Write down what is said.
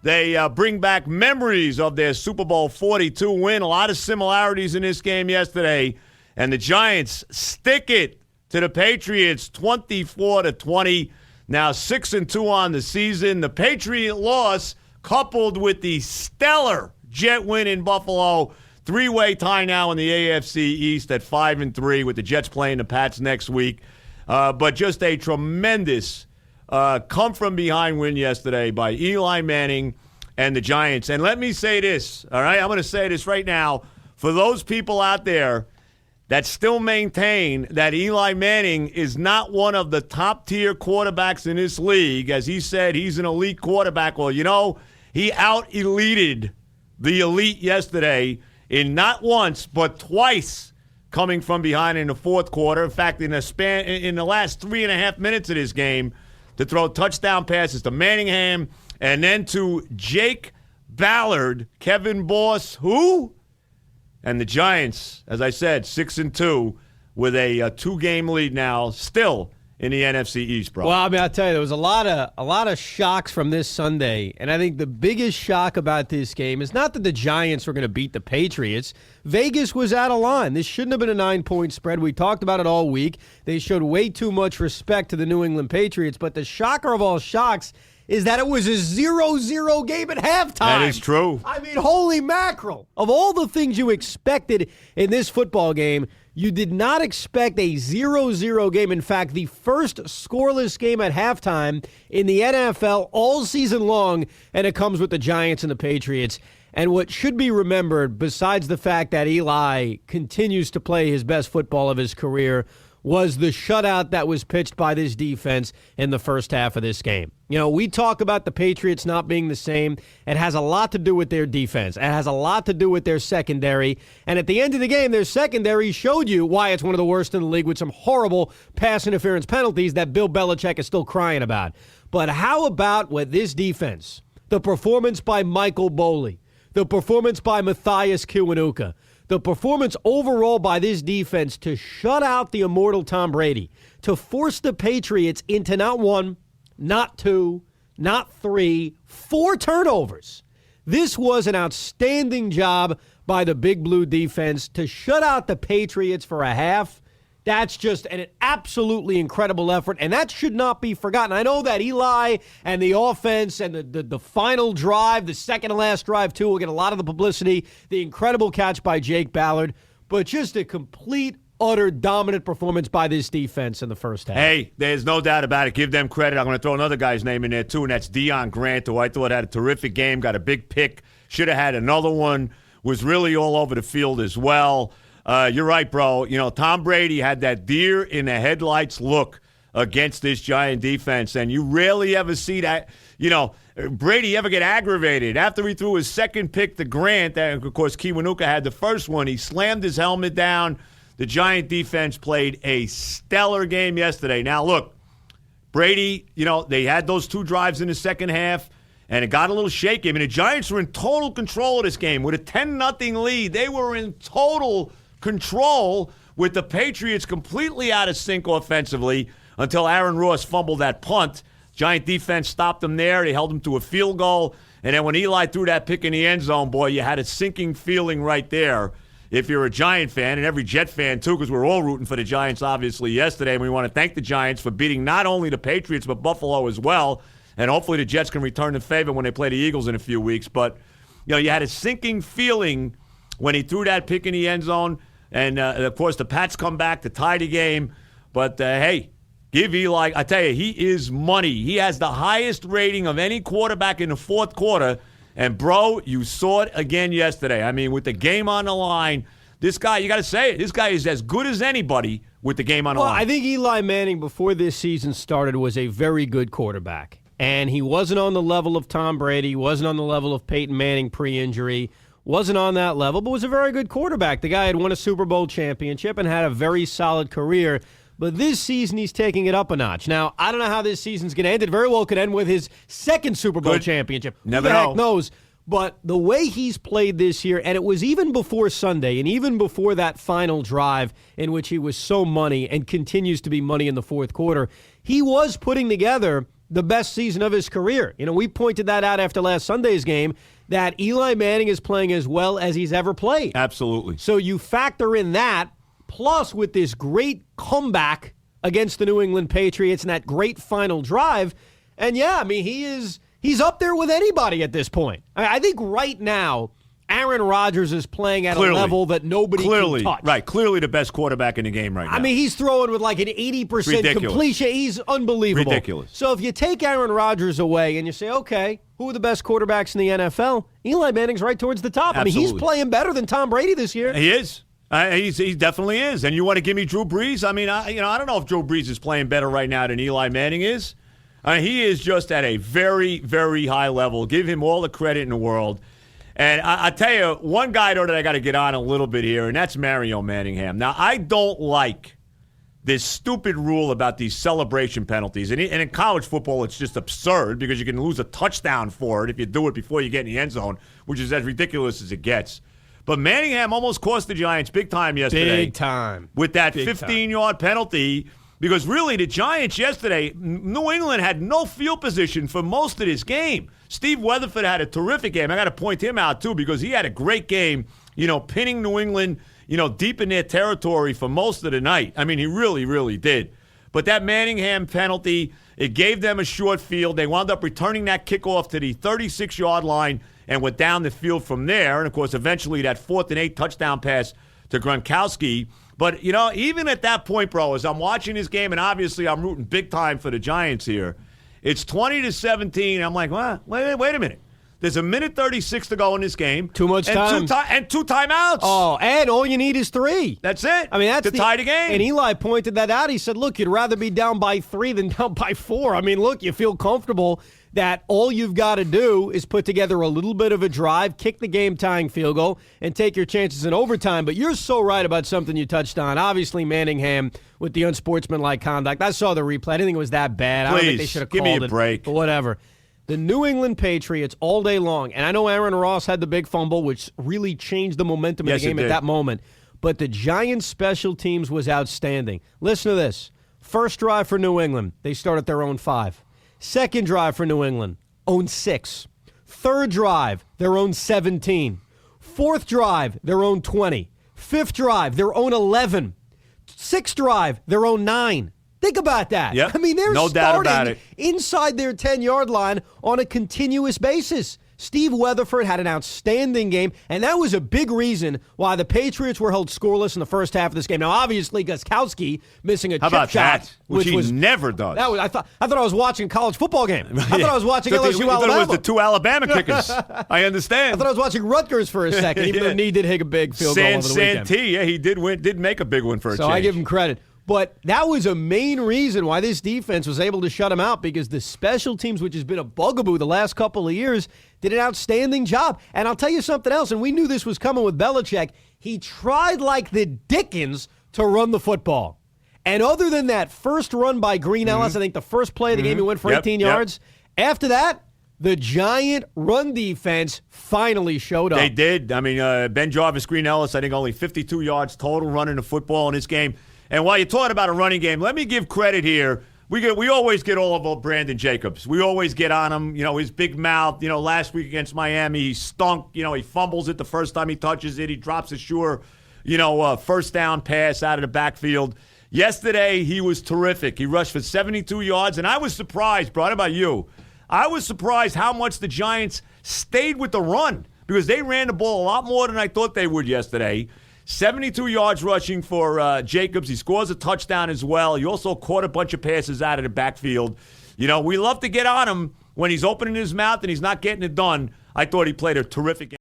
They bring back memories of their Super Bowl 42 win. A lot of similarities in this game yesterday. And the Giants stick it to the Patriots 24-20. Now 6-2 on the season. The Patriot loss coupled with the stellar Jet win in Buffalo. Three-way tie now in the AFC East at 5-3 with the Jets playing the Pats next week. But just a tremendous come-from-behind win yesterday by Eli Manning and the Giants. And let me say this, all right? I'm going to say this right now. For those people out there that still maintain that Eli Manning is not one of the top-tier quarterbacks in this league, as he said he's an elite quarterback. Well, you know, he out-elited the elite yesterday in not once but twice coming from behind in the fourth quarter. In fact, in the last 3.5 minutes of this game, to throw touchdown passes to Manningham and then to Jake Ballard, Kevin Boss, who? And the Giants, as I said, 6-2 with a two-game lead now, still in the NFC East, bro. Well, I mean, I'll tell you, there was a lot of shocks from this Sunday, and I think the biggest shock about this game is not that the Giants were going to beat the Patriots. Vegas was out of line. This shouldn't have been a 9-point spread. We talked about it all week. They showed way too much respect to the New England Patriots, but the shocker of all shocks is that it was a 0-0 game at halftime. That is true. I mean, holy mackerel. Of all the things you expected in this football game, you did not expect a 0-0 game. In fact, the first scoreless game at halftime in the NFL all season long, and it comes with the Giants and the Patriots. And what should be remembered, besides the fact that Eli continues to play his best football of his career, was the shutout that was pitched by this defense in the first half of this game. You know, we talk about the Patriots not being the same. It has a lot to do with their defense. It has a lot to do with their secondary. And at the end of the game, their secondary showed you why it's one of the worst in the league with some horrible pass interference penalties that Bill Belichick is still crying about. But how about what this defense, the performance by Michael Boley, the performance by Matthias Kiwanuka, the performance overall by this defense to shut out the immortal Tom Brady, to force the Patriots into not one, not two, not three, 4 turnovers. This was an outstanding job by the Big Blue defense to shut out the Patriots for a half. That's just an absolutely incredible effort, and that should not be forgotten. I know that Eli and the offense and the final drive, the second to last drive, too, will get a lot of the publicity, the incredible catch by Jake Ballard, but just a complete, utter dominant performance by this defense in the first half. Hey, there's no doubt about it. Give them credit. I'm going to throw another guy's name in there, too, and that's Deion Grant, who I thought had a terrific game, got a big pick, should have had another one, was really all over the field as well. You're right, bro. You know, Tom Brady had that deer in the headlights look against this Giant defense, and you rarely ever see that. You know, Brady ever get aggravated. After he threw his second pick to Grant, and of course Kiwanuka had the first one, he slammed his helmet down. The Giant defense played a stellar game yesterday. Now, look, Brady, you know, they had those 2 drives in the second half, and it got a little shaky. I mean, the Giants were in total control of this game. With a 10-0 lead, they were in total control with the Patriots completely out of sync offensively until Aaron Ross fumbled that punt. Giant defense stopped them there. They held them to a field goal. And then when Eli threw that pick in the end zone, boy, you had a sinking feeling right there if you're a Giant fan, and every Jet fan, too, because we're all rooting for the Giants, obviously, yesterday. And we want to thank the Giants for beating not only the Patriots but Buffalo as well. And hopefully the Jets can return the favor when they play the Eagles in a few weeks. But, you know, you had a sinking feeling when he threw that pick in the end zone. And, of course, the Pats come back to tie the game. But, hey, give Eli – I tell you, he is money. He has the highest rating of any quarterback in the fourth quarter. And, bro, you saw it again yesterday. I mean, with the game on the line, this guy – you got to say it. This guy is as good as anybody with the game on the line. Well, I think Eli Manning, before this season started, was a very good quarterback. And he wasn't on the level of Tom Brady. He wasn't on the level of Peyton Manning pre-injury. Wasn't on that level, but was a very good quarterback. The guy had won a Super Bowl championship and had a very solid career. But this season, he's taking it up a notch. Now, I don't know how this season's going to end. It very well could end with his second Super Bowl championship. Never Who the know. heck knows? But the way he's played this year, and it was even before Sunday, and even before that final drive in which he was so money and continues to be money in the fourth quarter, he was putting together the best season of his career. We pointed that out after last Sunday's game, that Eli Manning is playing as well as he's ever played. Absolutely. So you factor in that, plus with this great comeback against the New England Patriots and that great final drive. And he's up there with anybody at this point. I think right now, Aaron Rodgers is playing at a level that nobody can touch. Right, clearly the best quarterback in the game right now. He's throwing with like an 80% completion. He's unbelievable. Ridiculous. So if you take Aaron Rodgers away and you say, okay, who are the best quarterbacks in the NFL? Eli Manning's right towards the top. Absolutely. He's playing better than Tom Brady this year. He is. He definitely is. And you want to give me Drew Brees? I don't know if Drew Brees is playing better right now than Eli Manning is. He is just at a very, very high level. Give him all the credit in the world. And I tell you, one guy, though, that I got to get on a little bit here, and that's Mario Manningham. Now, I don't like this stupid rule about these celebration penalties. And in college football, it's just absurd because you can lose a touchdown for it if you do it before you get in the end zone, which is as ridiculous as it gets. But Manningham almost cost the Giants big time yesterday. Big time. With that 15-yard penalty. Because really, the Giants yesterday, New England had no field position for most of this game. Steve Weatherford had a terrific game. I got to point him out, too, because he had a great game, pinning New England, deep in their territory for most of the night. He really, really did. But that Manningham penalty, it gave them a short field. They wound up returning that kickoff to the 36-yard line and went down the field from there. And, of course, eventually that 4th and 8 touchdown pass to Gronkowski. But, even at that point, bro, as I'm watching this game, and obviously I'm rooting big time for the Giants here, it's 20-17. I'm like, well, wait a minute. There's a minute 36 to go in this game. Too much time. And 2 timeouts. Oh, and all you need is 3. That's it. That's to tie the game. And Eli pointed that out. He said, look, you'd rather be down by 3 than down by 4. Look, you feel comfortable that all you've got to do is put together a little bit of a drive, kick the game-tying field goal, and take your chances in overtime. But you're so right about something you touched on. Obviously, Manningham with the unsportsmanlike conduct. I saw the replay. I didn't think it was that bad. I don't think they should have called it. Give me a break. But whatever. The New England Patriots all day long, and I know Aaron Ross had the big fumble, which really changed the momentum of the game at that moment, but the Giants' special teams was outstanding. Listen to this. First drive for New England, they start at their own 5. Second drive for New England, own 6. Third drive, their own 17. Fourth drive, their own 20. Fifth drive, their own 11. Sixth drive, their own 9. Think about that. Yep. They're no doubt about starting it. inside their 10-yard line on a continuous basis. Steve Weatherford had an outstanding game, and that was a big reason why the Patriots were held scoreless in the first half of this game. Now, obviously, Gostkowski missing a chip shot. That? Which he never does. I thought I was watching a college football game. I thought I was watching LSU Alabama. I thought it was the 2 Alabama kickers. I understand. I thought I was watching Rutgers for a second, even though he did hit a big field goal over the weekend. Santee, yeah, he did make a big one for a change. So I give him credit. But that was a main reason why this defense was able to shut him out, because the special teams, which has been a bugaboo the last couple of years, did an outstanding job. And I'll tell you something else, and we knew this was coming with Belichick. He tried like the dickens to run the football. And other than that first run by Green Ellis, I think the first play of the game, he went for 18 yards. After that, the Giant run defense finally showed up. They did. Ben Jarvis, Green Ellis, I think only 52 yards total running the football in this game. And while you're talking about a running game, let me give credit here. We always get all about Brandon Jacobs. We always get on him. His big mouth. Last week against Miami, he stunk. He fumbles it the first time he touches it. He drops a sure, first down pass out of the backfield. Yesterday, he was terrific. He rushed for 72 yards, and I was surprised, bro. How about you? I was surprised how much the Giants stayed with the run, because they ran the ball a lot more than I thought they would yesterday. 72 yards rushing for Jacobs. He scores a touchdown as well. He also caught a bunch of passes out of the backfield. We love to get on him when he's opening his mouth and he's not getting it done. I thought he played a terrific game.